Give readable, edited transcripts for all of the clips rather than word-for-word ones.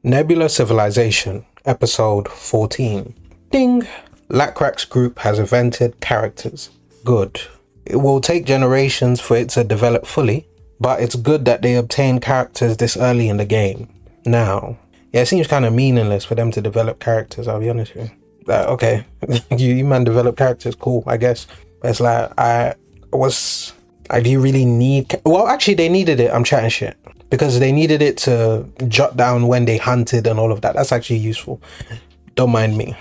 Nebula Civilization, Episode 14. Ding! Lacrack's group has invented characters. Good. It will take generations for it to develop fully, but it's good that they obtain characters this early in the game. Now, yeah, it seems kind of meaningless for them to develop characters, I'll be honest with you. Okay, you man develop characters, cool, I guess. But it's like, do you really need... Well, actually, they needed it, I'm chatting shit. Because they needed it to jot down when they hunted and all of that. That's actually useful. Don't mind me.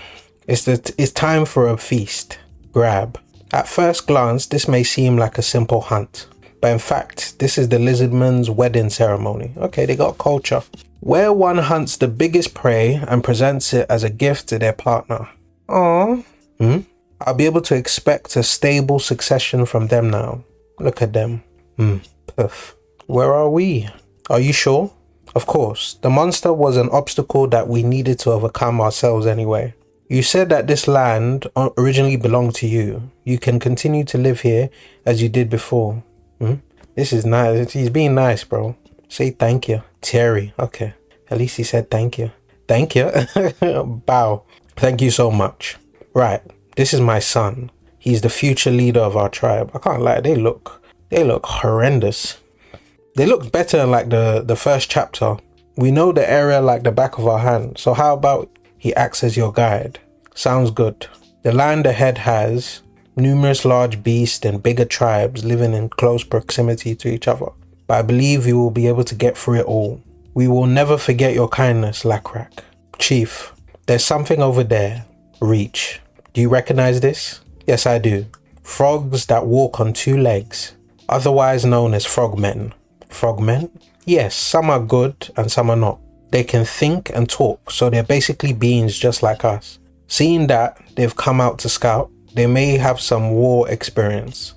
It's time for a feast. Grab. At first glance, this may seem like a simple hunt. But in fact, this is the lizardman's wedding ceremony. Okay, they got culture. Where one hunts the biggest prey and presents it as a gift to their partner. Aww. I'll be able to expect a stable succession from them now. Look at them. Puff. Where are we? Are you sure? Of course, the monster was an obstacle that we needed to overcome ourselves anyway. You said that this land originally belonged to you. You can continue to live here as you did before. This is nice. He's being nice, bro. Say thank you. Terry. Okay. At least he said thank you. Thank you. Bow. Thank you so much. Right. This is my son. He's the future leader of our tribe. I can't lie. They look horrendous. They look better in like the first chapter. We know the area like the back of our hand. So how about he acts as your guide? Sounds good. The land ahead has numerous large beasts and bigger tribes living in close proximity to each other. But I believe we will be able to get through it all. We will never forget your kindness, Lacrack. Chief, there's something over there. Reach. Do you recognize this? Yes, I do. Frogs that walk on two legs, otherwise known as frogmen. Frogmen? Yes, some are good and some are not. They can think and talk, so they're basically beings just like us. Seeing that they've come out to scout, they may have some war experience.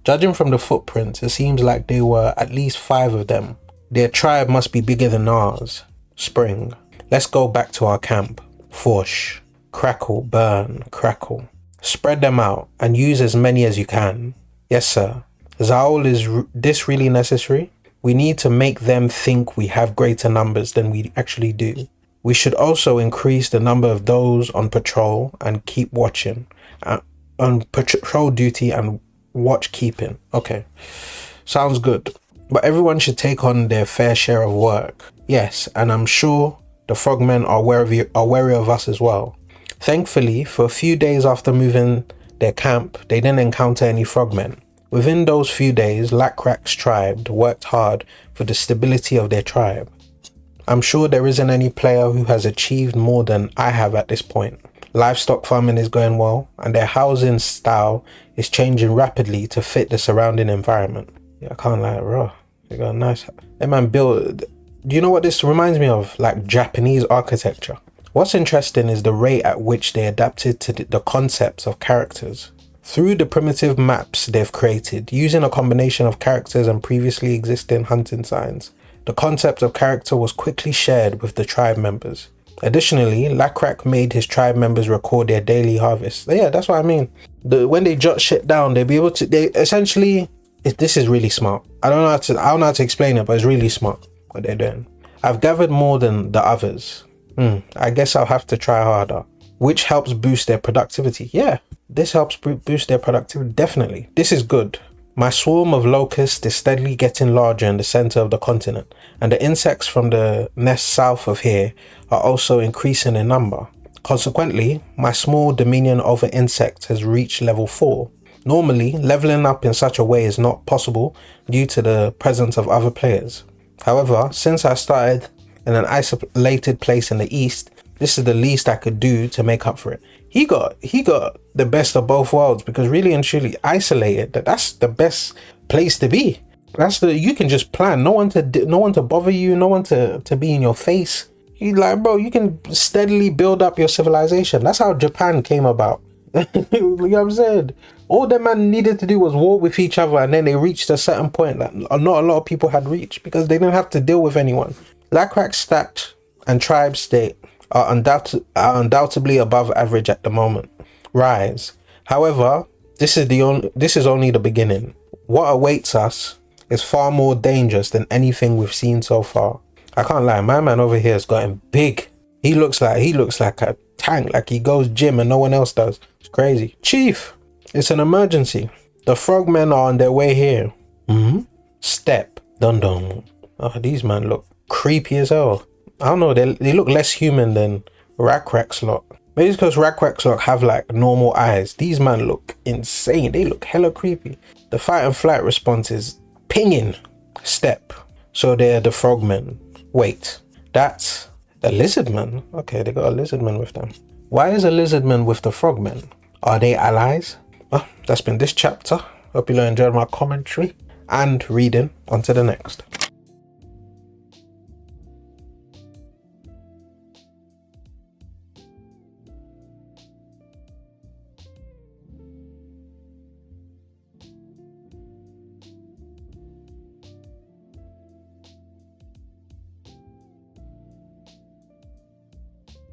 Judging from the footprints, it seems like there were at least 5 of them. Their tribe must be bigger than ours. Spring. Let's go back to our camp. Forsh. Crackle, burn, crackle. Spread them out and use as many as you can. Yes, sir. Zaul, is this really necessary? We need to make them think we have greater numbers than we actually do. We should also increase the number of those on patrol and keep watching. On patrol duty and watch keeping. Okay, sounds good. But everyone should take on their fair share of work. Yes, and I'm sure the frogmen are wary of us as well. Thankfully, for a few days after moving their camp, they didn't encounter any frogmen. Within those few days, Lacrack's tribe worked hard for the stability of their tribe. I'm sure there isn't any player who has achieved more than I have at this point. Livestock farming is going well, and their housing style is changing rapidly to fit the surrounding environment. Yeah, I can't lie, bro. They got a nice... That man built... Do you know what this reminds me of? Like Japanese architecture. What's interesting is the rate at which they adapted to the concepts of characters. Through the primitive maps they've created, using a combination of characters and previously existing hunting signs, the concept of character was quickly shared with the tribe members. Additionally, Lacrack made his tribe members record their daily harvest. Yeah, that's what I mean. When they jot shit down, they'll be able to... This is really smart. I don't know how to explain it, but it's really smart what they're doing. I've gathered more than the others. I guess I'll have to try harder. Which helps boost their productivity. Yeah, this helps boost their productivity, definitely. This is good. My swarm of locusts is steadily getting larger in the center of the continent, and the insects from the nest south of here are also increasing in number. Consequently, my small dominion over insects has reached level 4. Normally, leveling up in such a way is not possible due to the presence of other players. However, since I started in an isolated place in the east, this is the least I could do to make up for it. He got the best of both worlds, because really and truly isolated, that's the best place to be. You can just plan. No one to bother you, no one to be in your face. You like, bro, you can steadily build up your civilization. That's how Japan came about. You know what I'm saying? All the man needed to do was war with each other, and then they reached a certain point that not a lot of people had reached because they didn't have to deal with anyone. Lacrack's stat and tribe state are undoubtedly above average at the moment. Rise. However, this is only the beginning. What awaits us is far more dangerous than anything we've seen so far. I can't lie, my man over here has gotten big. He looks like a tank, like he goes gym and no one else does. It's crazy. Chief, it's an emergency. The frogmen are on their way here. Step. Dun dun. Oh, these men look creepy as hell. I don't know, they look less human than Rakrak's lot. Maybe it's because Rakrak's lot have like normal eyes. These men look insane. They look hella creepy. The fight and flight response is pinging. Step. So they're the frogmen. Wait, that's a lizardman. Okay, they got a lizardman with them. Why is a lizardman with the frogmen? Are they allies? Well, that's been this chapter. Hope you enjoyed my commentary and reading. On to the next.